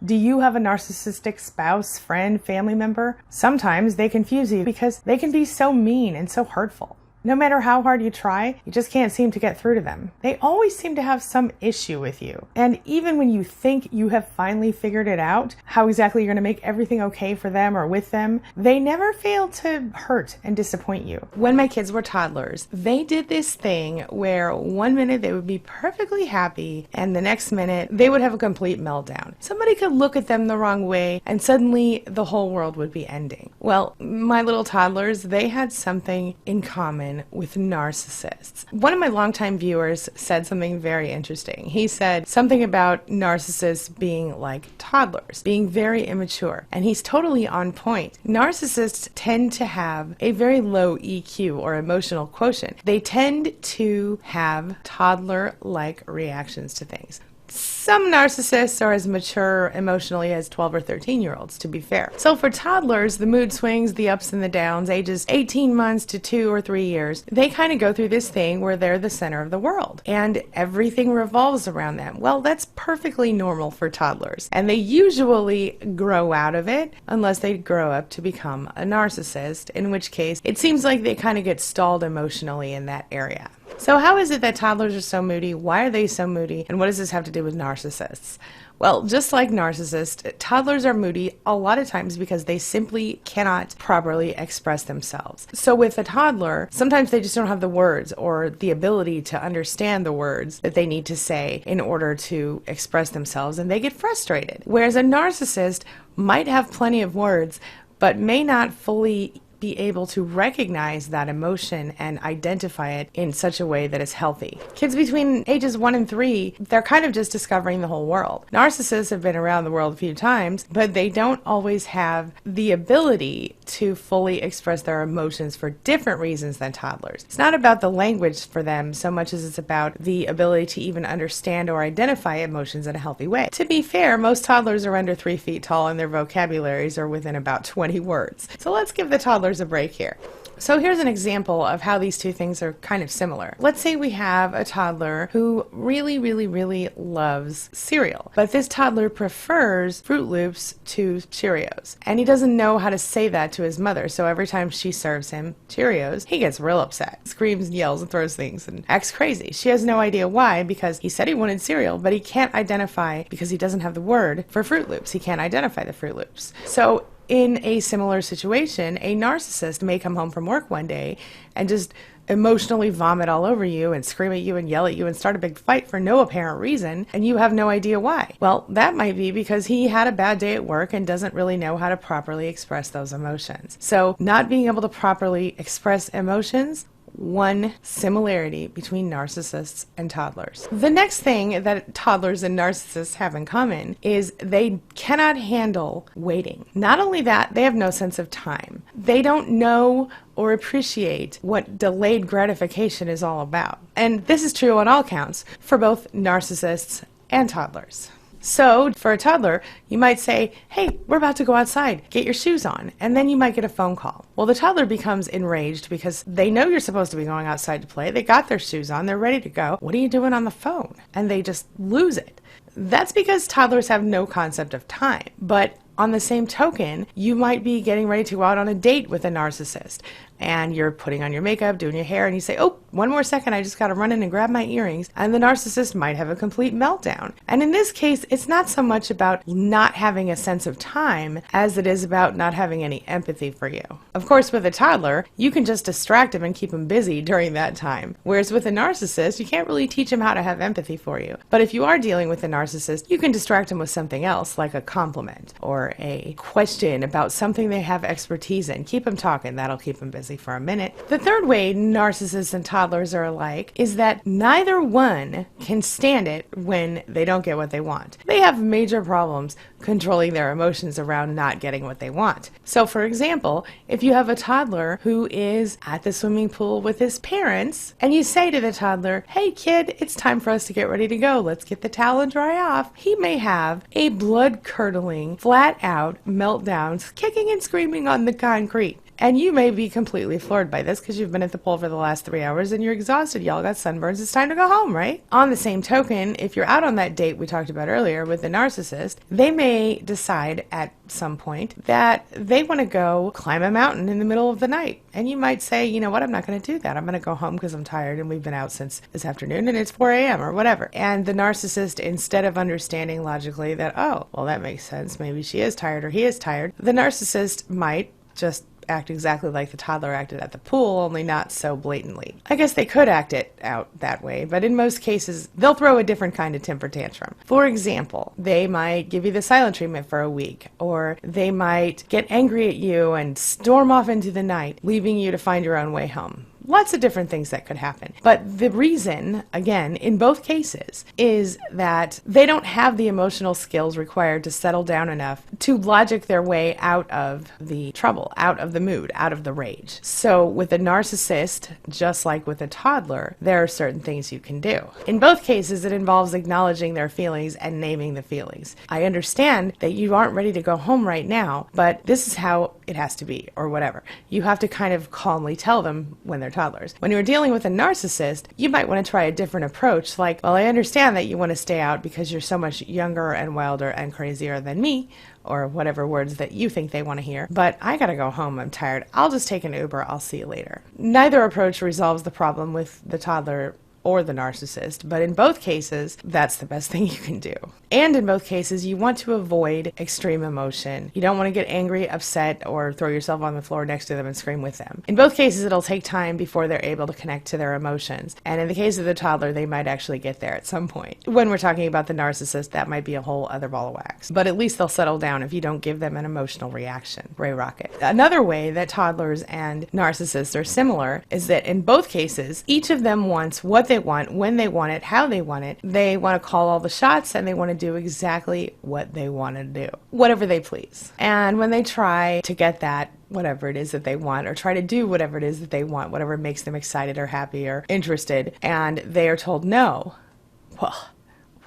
Do you have a narcissistic spouse, friend, family member? Sometimes they confuse you because they can be so mean and so hurtful. No matter how hard you try, you just can't seem to get through to them. They always seem to have some issue with you. And even when you think you have finally figured it out, how exactly you're going to make everything okay for them or with them, they never fail to hurt and disappoint you. When my kids were toddlers, they did this thing where one minute they would be perfectly happy and the next minute they would have a complete meltdown. Somebody could look at them the wrong way and suddenly the whole world would be ending. Well, my little toddlers, they had something in common with narcissists. One of my longtime viewers said something very interesting. He said something about narcissists being like toddlers, being very immature, and he's totally on point. Narcissists tend to have a very low EQ or emotional quotient. They tend to have toddler-like reactions to things. Some narcissists are as mature emotionally as 12 or 13-year-olds, to be fair. So for toddlers, the mood swings, the ups and the downs, ages 18 months to 2 or 3 years, they kind of go through this thing where they're the center of the world and everything revolves around them. Well, that's perfectly normal for toddlers, and they usually grow out of it unless they grow up to become a narcissist, in which case it seems like they kind of get stalled emotionally in that area. So how is it that toddlers are so moody? Why are they so moody? And what does this have to do with narcissists? Well, just like narcissists, toddlers are moody a lot of times because they simply cannot properly express themselves. So with a toddler, sometimes they just don't have the words or the ability to understand the words that they need to say in order to express themselves, and they get frustrated. Whereas a narcissist might have plenty of words, but may not fully be able to recognize that emotion and identify it in such a way that is healthy. Kids between ages 1 and 3, they're kind of just discovering the whole world. Narcissists have been around the world a few times, but they don't always have the ability to fully express their emotions for different reasons than toddlers. It's not about the language for them so much as it's about the ability to even understand or identify emotions in a healthy way. To be fair, most toddlers are under 3 feet tall and their vocabularies are within about 20 words. So let's give the toddlers a break here. So here's an example of how these two things are kind of similar. Let's say we have a toddler who really loves cereal, but this toddler prefers Fruit Loops to Cheerios, and he doesn't know how to say that to his mother, so every time she serves him Cheerios, he gets real upset, screams and yells and throws things and acts crazy. She has no idea why, because he said he wanted cereal, but he can't identify, because he doesn't have the word for Fruit Loops. He can't identify the Fruit Loops. So in a similar situation, a narcissist may come home from work one day and just emotionally vomit all over you and scream at you and yell at you and start a big fight for no apparent reason, and you have no idea why. Well, that might be because he had a bad day at work and doesn't really know how to properly express those emotions. So not being able to properly express emotions, one similarity between narcissists and toddlers. The next thing that toddlers and narcissists have in common is they cannot handle waiting. Not only that, they have no sense of time. They don't know or appreciate what delayed gratification is all about. And this is true on all counts for both narcissists and toddlers. So for a toddler, you might say, hey, we're about to go outside, get your shoes on, and then you might get a phone call. Well, the toddler becomes enraged because they know you're supposed to be going outside to play. They got their shoes on, they're ready to go. What are you doing on the phone? And they just lose it. That's because toddlers have no concept of time. But on the same token, you might be getting ready to go out on a date with a narcissist, and you're putting on your makeup, doing your hair, and you say, oh, one more second, I just got to run in and grab my earrings, and the narcissist might have a complete meltdown. And in this case, it's not so much about not having a sense of time as it is about not having any empathy for you. Of course, with a toddler, you can just distract him and keep him busy during that time. Whereas with a narcissist, you can't really teach him how to have empathy for you. But if you are dealing with a narcissist, you can distract him with something else, like a compliment or a question about something they have expertise in. Keep him talking, that'll keep him busy for a minute. The third way narcissists and toddlers are alike is that neither one can stand it when they don't get what they want. They have major problems controlling their emotions around not getting what they want. So for example, if you have a toddler who is at the swimming pool with his parents, and you say to the toddler, hey kid, it's time for us to get ready to go, let's get the towel and dry off, he may have a blood-curdling, flat-out meltdown, kicking and screaming on the concrete. And you may be completely floored by this because you've been at the pool for the last 3 hours and you're exhausted. Y'all got sunburns. It's time to go home, right? On the same token, if you're out on that date we talked about earlier with the narcissist, they may decide at some point that they want to go climb a mountain in the middle of the night. And you might say, you know what, I'm not going to do that. I'm going to go home because I'm tired and we've been out since this afternoon and it's 4 a.m. or whatever. And the narcissist, instead of understanding logically that, oh, well, that makes sense. Maybe she is tired or he is tired. The narcissist might just act exactly like the toddler acted at the pool, only not so blatantly. I guess they could act it out that way, but in most cases, they'll throw a different kind of temper tantrum. For example, they might give you the silent treatment for a week, or they might get angry at you and storm off into the night, leaving you to find your own way home. Lots of different things that could happen. But the reason, again, in both cases, is that they don't have the emotional skills required to settle down enough to logic their way out of the trouble, out of the mood, out of the rage. So with a narcissist, just like with a toddler, there are certain things you can do. In both cases, it involves acknowledging their feelings and naming the feelings. I understand that you aren't ready to go home right now, but this is how it has to be, or whatever. You have to kind of calmly tell them when they're toddlers. When you're dealing with a narcissist, you might want to try a different approach, like, well, I understand that you want to stay out because you're so much younger and wilder and crazier than me, or whatever words that you think they want to hear, but I gotta go home, I'm tired. I'll just take an Uber, I'll see you later. Neither approach resolves the problem with the toddler or the narcissist, but in both cases, that's the best thing you can do. And in both cases, you want to avoid extreme emotion. You don't want to get angry, upset, or throw yourself on the floor next to them and scream with them. In both cases, it'll take time before they're able to connect to their emotions. And in the case of the toddler, they might actually get there at some point. When we're talking about the narcissist, that might be a whole other ball of wax. But at least they'll settle down if you don't give them an emotional reaction. Ray Rocket. Another way that toddlers and narcissists are similar is that in both cases, each of them wants what they want, when they want it, how they want it. They want to call all the shots and they want to do exactly what they want to do, whatever they please. And when they try to get that, whatever it is that they want, or try to do whatever it is that they want, whatever makes them excited or happy or interested, and they are told no, well,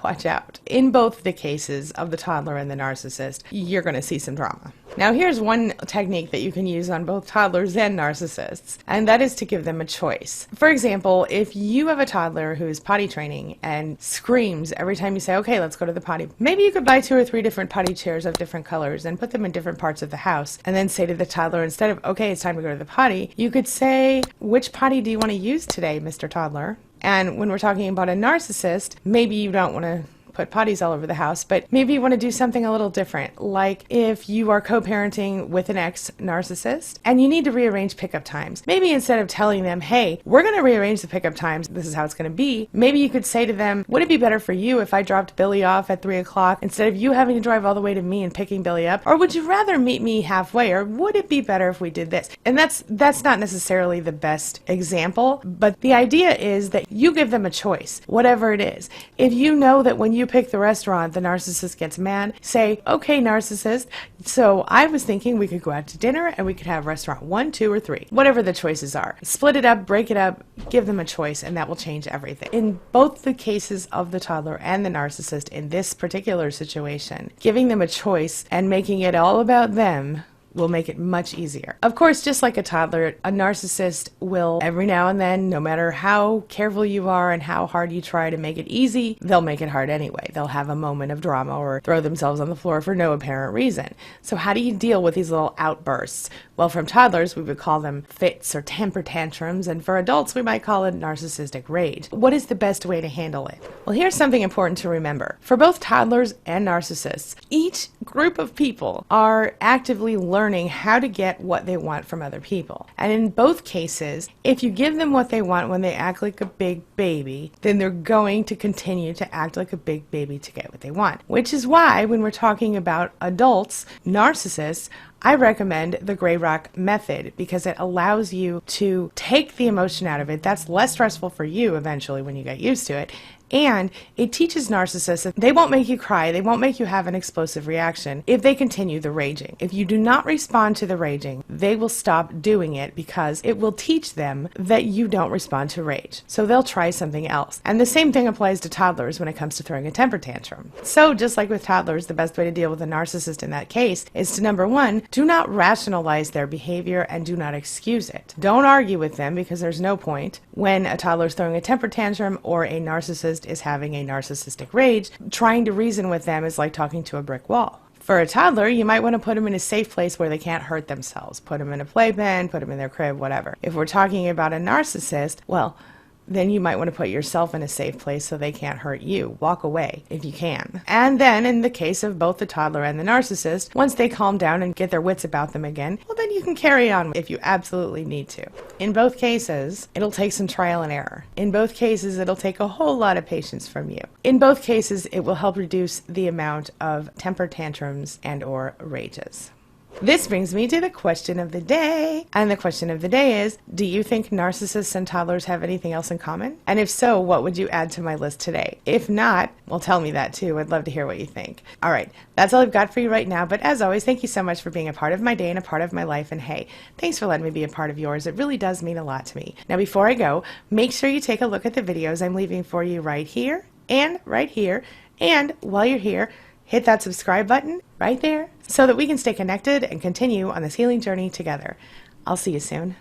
watch out. In both the cases of the toddler and the narcissist, you're going to see some drama. Now here's one technique that you can use on both toddlers and narcissists, and that is to give them a choice. For example, if you have a toddler who's potty training and screams every time you say, okay, let's go to the potty, maybe you could buy 2 or 3 different potty chairs of different colors and put them in different parts of the house, and then say to the toddler, instead of, okay, it's time to go to the potty, you could say, which potty do you want to use today, Mr. Toddler? And when we're talking about a narcissist, maybe you don't want to put potties all over the house, but maybe you want to do something a little different. Like if you are co-parenting with an ex-narcissist and you need to rearrange pickup times, maybe instead of telling them, hey, we're going to rearrange the pickup times, this is how it's going to be, maybe you could say to them, would it be better for you if I dropped Billy off at 3 o'clock instead of you having to drive all the way to me and picking Billy up? Or would you rather meet me halfway? Or would it be better if we did this? And that's not necessarily the best example, but the idea is that you give them a choice, whatever it is. If you know that when you pick the restaurant, the narcissist gets mad, say, okay, narcissist, so I was thinking we could go out to dinner and we could have restaurant 1, 2, or 3, whatever the choices are. Split it up, break it up, give them a choice, and that will change everything. In both the cases of the toddler and the narcissist in this particular situation, giving them a choice and making it all about them will make it much easier. Of course, just like a toddler, a narcissist will every now and then, no matter how careful you are and how hard you try to make it easy, they'll make it hard anyway. They'll have a moment of drama or throw themselves on the floor for no apparent reason. So how do you deal with these little outbursts? Well, from toddlers, we would call them fits or temper tantrums, and for adults, we might call it narcissistic rage. What is the best way to handle it? Well, here's something important to remember. For both toddlers and narcissists, each group of people are actively learning how to get what they want from other people. And in both cases, if you give them what they want when they act like a big baby, then they're going to continue to act like a big baby to get what they want. Which is why, when we're talking about adults, narcissists, I recommend the gray rock method because it allows you to take the emotion out of it. That's less stressful for you eventually when you get used to it. And it teaches narcissists that they won't make you cry, they won't make you have an explosive reaction if they continue the raging. If you do not respond to the raging, they will stop doing it because it will teach them that you don't respond to rage. So they'll try something else. And the same thing applies to toddlers when it comes to throwing a temper tantrum. So just like with toddlers, the best way to deal with a narcissist in that case is to, number one, do not rationalize their behavior and do not excuse it. Don't argue with them because there's no point when a toddler is throwing a temper tantrum or a narcissist is having a narcissistic rage. Trying to reason with them is like talking to a brick wall. For a toddler, you might want to put them in a safe place where they can't hurt themselves. Put them in a playpen, put them in their crib, whatever. If we're talking about a narcissist, well, then you might want to put yourself in a safe place so they can't hurt you. Walk away if you can. And then in the case of both the toddler and the narcissist, once they calm down and get their wits about them again, well, then you can carry on if you absolutely need to. In both cases, it'll take some trial and error. In both cases, it'll take a whole lot of patience from you. In both cases, it will help reduce the amount of temper tantrums and or rages. This brings me to the question of the day. And the question of the day is, do you think narcissists and toddlers have anything else in common? And if so, what would you add to my list today? If not, well, tell me that too. I'd love to hear what you think. All right, that's all I've got for you right now. But as always, thank you so much for being a part of my day and a part of my life. And hey, thanks for letting me be a part of yours. It really does mean a lot to me. Now, before I go, make sure you take a look at the videos I'm leaving for you right here and right here. And while you're here, hit that subscribe button right there so that we can stay connected and continue on this healing journey together. I'll see you soon.